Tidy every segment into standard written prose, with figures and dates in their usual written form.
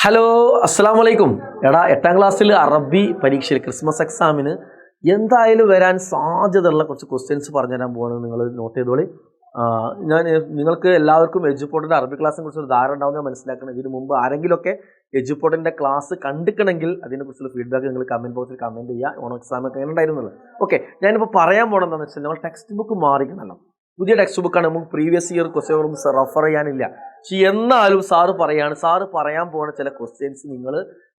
Hello അസ്സലാമു അലൈക്കും. എടാ 8ാം ക്ലാസ്സിൽ അറബി പരീക്ഷയിൽ ക്രിസ്മസ് എക്സാമിന് എന്തായാലും വരാൻ സാധ്യതയുള്ള കുറച്ച് ക്വസ്റ്റ്യൻസ് പറഞ്ഞുതരാൻ പോവാണ്. നിങ്ങൾ നോട്ട് ചെയ്തോളി. ഞാൻ നിങ്ങൾക്ക് എല്ലാവർക്കും എജുപോർട്ടിൻ്റെ അറബി ക്ലാസ്സിനെ കുറിച്ച് ഒരു ധാരണ ഉണ്ടാവുന്ന മനസ്സിലാക്കണം. ഇതിന് മുമ്പ് ആരെങ്കിലുമൊക്കെ എജുപോർട്ടിൻ്റെ ക്ലാസ് കണ്ടിക്കണമെങ്കിൽ അതിനെക്കുറിച്ചുള്ള ഫീഡ്ബാക്ക് നിങ്ങൾ കമൻറ്റ് ബോക്സിൽ കമൻറ്റ് ചെയ്യുക. ഓണം എക്സാം ഒക്കെ എങ്ങനെ ഉണ്ടായിരുന്നുള്ളത്. ഓക്കെ, ഞാനിപ്പോൾ പറയാൻ പോകണമെന്ന് വെച്ചാൽ നമ്മൾ ടെക്സ്റ്റ് ബുക്ക് മാറിക്കണമല്ലോ. പുതിയ ടെക്സ്റ്റ് ബുക്കാണ്. നമുക്ക് പ്രീവിയസ് ഇയർ ക്വസ്റ്റ്യൻ റെഫർ ചെയ്യാനില്ല. പക്ഷെ എന്നാലും സാറ് പറയാൻ പോകുന്ന ചില ക്വസ്റ്റ്യൻസ് നിങ്ങൾ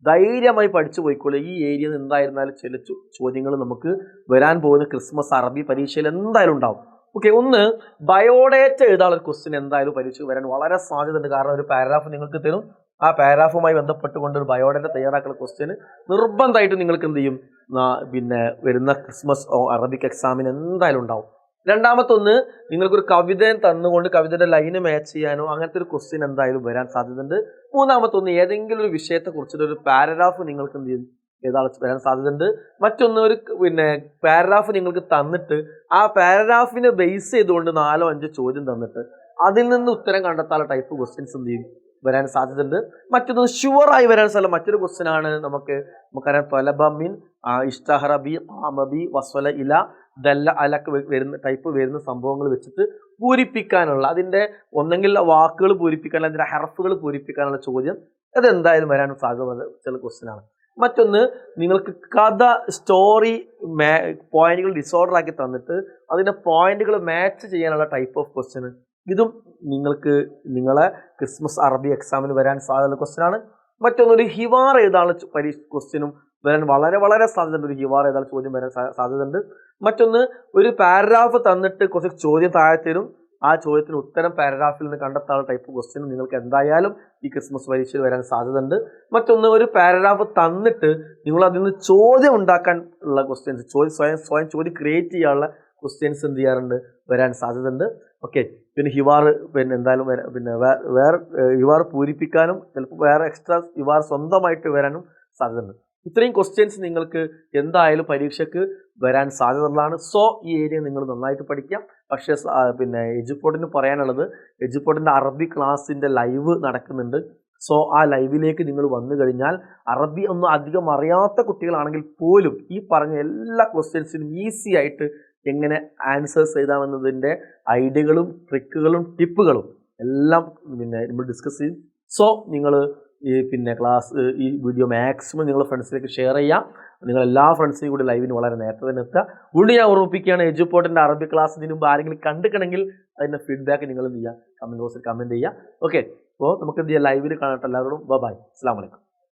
ധൈര്യമായി പഠിച്ചു പോയിക്കോളൂ. ഈ ഏരിയയിൽ എന്തായിരുന്നാലും ചില ചോദ്യങ്ങൾ നമുക്ക് വരാൻ പോകുന്ന ക്രിസ്മസ് അറബി പരീക്ഷയിൽ എന്തായാലും ഉണ്ടാവും. ഓക്കെ, ഒന്ന് ബയോഡേറ്റ എഴുതാനുള്ള ഒരു ക്വസ്റ്റ്യൻ എന്തായാലും പരീക്ഷ വരാൻ വളരെ സാധ്യതയുണ്ട്. കാരണം ഒരു പാരഗ്രാഫ് നിങ്ങൾക്ക് തരും. ആ പാരഗ്രാഫുമായി ബന്ധപ്പെട്ടുകൊണ്ട് ഒരു ബയോഡേറ്റ തയ്യാറാക്കുന്ന ക്വസ്റ്റ്യന് നിർബന്ധമായിട്ട് നിങ്ങൾക്ക് എന്ത് ചെയ്യും, പിന്നെ വരുന്ന ക്രിസ്മസ് അറബിക് എക്സാമിന് എന്തായാലും ഉണ്ടാവും. രണ്ടാമത്തൊന്ന്, നിങ്ങൾക്കൊരു കവിത തന്നുകൊണ്ട് കവിതയുടെ ലൈന് മാച്ച് ചെയ്യാനോ അങ്ങനത്തെ ഒരു ക്വസ്റ്റ്യൻ എന്തായാലും വരാൻ സാധ്യതയുണ്ട്. മൂന്നാമത്തൊന്ന്, ഏതെങ്കിലും ഒരു വിഷയത്തെക്കുറിച്ചിട്ട് ഒരു പാരഗ്രാഫ് നിങ്ങൾക്ക് എന്ത് ചെയ്യും വരാൻ സാധ്യതയുണ്ട്. മറ്റൊന്ന്, ഒരു പാരഗ്രാഫ് നിങ്ങൾക്ക് തന്നിട്ട് ആ പാരഗ്രാഫിനെ ബേസ് ചെയ്തുകൊണ്ട് 4-5 ചോദ്യം തന്നിട്ട് അതിൽ നിന്ന് ഉത്തരം കണ്ടെത്താനുള്ള ടൈപ്പ് ക്വസ്റ്റ്യൻസ് എന്ത് ചെയ്യും വരാൻ സാധ്യതയുണ്ട്. മറ്റൊന്ന് ഷുവറായി വരാൻ സ്ഥലം മറ്റൊരു ക്വസ്റ്റ്യൻ ആണ്. നമുക്കറിയാം തൊലബമിൻ ഇഷ്തഹറബി ആമബി വസ്വല ഇല ദല്ല അലക്ക് വരുന്ന സംഭവങ്ങൾ വെച്ചിട്ട് പൂരിപ്പിക്കാനുള്ള, അതിൻ്റെ ഒന്നെങ്കിൽ വാക്കുകൾ പൂരിപ്പിക്കാനുള്ള, അതിൻ്റെ ഹർഫുകൾ പൂരിപ്പിക്കാനുള്ള ചോദ്യം അതെന്തായാലും വരാൻ സാധ്യത ചില ക്വസ്റ്റ്യൻ ആണ്. മറ്റൊന്ന്, നിങ്ങൾക്ക് കഥ സ്റ്റോറി പോയിന്റുകൾ ഡിസോർഡർ ആക്കി തന്നിട്ട് അതിൻ്റെ പോയിന്റുകൾ മാച്ച് ചെയ്യാനുള്ള ടൈപ്പ് ഓഫ് ക്വസ്റ്റ്യൻ. ഇതും നിങ്ങളെ ക്രിസ്മസ് അറബി എക്സാമിന് വരാൻ സാധ്യതയുള്ള ക്വസ്റ്റ്യൻ ആണ്. മറ്റൊന്ന്, ഒരു ഹിവാർ എഴുതാനുള്ള ക്വസ്റ്റ്യനും വരാൻ വളരെ വളരെ സാധ്യതയുണ്ട്. ഒരു ഹിവാർ ഏതായാലും ചോദ്യം വരാൻ സാധ്യതയുണ്ട്. മറ്റൊന്ന്, ഒരു പാരഗ്രാഫ് തന്നിട്ട് കുറച്ച് ചോദ്യം താഴെ തരും. ആ ചോദ്യത്തിന് ഉത്തരം പാരഗ്രാഫിൽ നിന്ന് കണ്ടെത്താനുള്ള ടൈപ്പ് ക്വസ്റ്റ്യൻ നിങ്ങൾക്ക് എന്തായാലും ഈ ക്രിസ്മസ് പരീക്ഷയിൽ വരാൻ സാധ്യതയുണ്ട്. മറ്റൊന്ന്, ഒരു പാരഗ്രാഫ് തന്നിട്ട് നിങ്ങൾ അതിൽ നിന്ന് ചോദ്യം ഉണ്ടാക്കാൻ ഉള്ള ക്വസ്റ്റ്യൻസ്, സ്വയം ചോദ്യം ക്രിയേറ്റ് ചെയ്യാനുള്ള ക്വസ്റ്റ്യൻസ് എന്ത് ചെയ്യാറുണ്ട് വരാൻ സാധ്യതയുണ്ട്. ഓക്കെ, പിന്നെ ഹിവാർ എന്തായാലും വേറെ ഹിവാർ പൂരിപ്പിക്കാനും ചിലപ്പോൾ വേറെ എക്സ്ട്രാ ഹിവാർ സ്വന്തമായിട്ട് വരാനും സാധ്യതയുണ്ട്. ഇത്രയും ക്വസ്റ്റ്യൻസ് നിങ്ങൾക്ക് എന്തായാലും പരീക്ഷയ്ക്ക് വരാൻ സാധ്യതയുള്ളതാണ്. സോ ഈ ഏരിയ നിങ്ങൾ നന്നായിട്ട് പഠിക്കാം. പക്ഷേ എജുപോർട്ടിന് പറയാനുള്ളത്, എജുപോർട്ടിൻ്റെ അറബി ക്ലാസ്സിൻ്റെ ലൈവ് നടക്കുന്നുണ്ട്. സോ ആ ലൈവിലേക്ക് നിങ്ങൾ വന്നു കഴിഞ്ഞാൽ അറബി ഒന്നും അധികം അറിയാത്ത കുട്ടികളാണെങ്കിൽ പോലും ഈ പറഞ്ഞ എല്ലാ ക്വസ്റ്റ്യൻസിനും ഈസി ആയിട്ട് എങ്ങനെ ആൻസേഴ്സ് എഴുതാമെന്നതിൻ്റെ ഐഡിയകളും ട്രിക്കുകളും ടിപ്പുകളും എല്ലാം നമ്മൾ ഡിസ്കസ് ചെയ്യും. സോ നിങ്ങൾ ഈ ഈ വീഡിയോ മാക്സിമം നിങ്ങൾ ഫ്രണ്ട്സിലേക്ക് ഷെയർ ചെയ്യാം. നിങ്ങൾ എല്ലാ ഫ്രണ്ട്സിനും കൂടി ലൈവിന് വളരെ നേരത്തെ തന്നെ എത്തുക. വീണ്ടും ഞാൻ ഓർമ്മിപ്പിക്കുകയാണ്, എജുപോർട്ടിൻ്റെ അറബി ക്ലാസ് ഇതിന് മുമ്പ് ആരെങ്കിലും കണ്ടിക്കണമെങ്കിൽ അതിൻ്റെ ഫീഡ്ബാക്ക് നിങ്ങൾ എന്ത് ചെയ്യുക, കമൻറ്റ് ബോക്സിൽ കമൻറ്റ് ചെയ്യുക. ഓക്കെ, അപ്പോൾ നമുക്ക് എന്ത് ചെയ്യാം, ലൈവിൽ കാണട്ടെ എല്ലാവരോടും. ബൈ, അസ്സലാമു അലൈക്കും.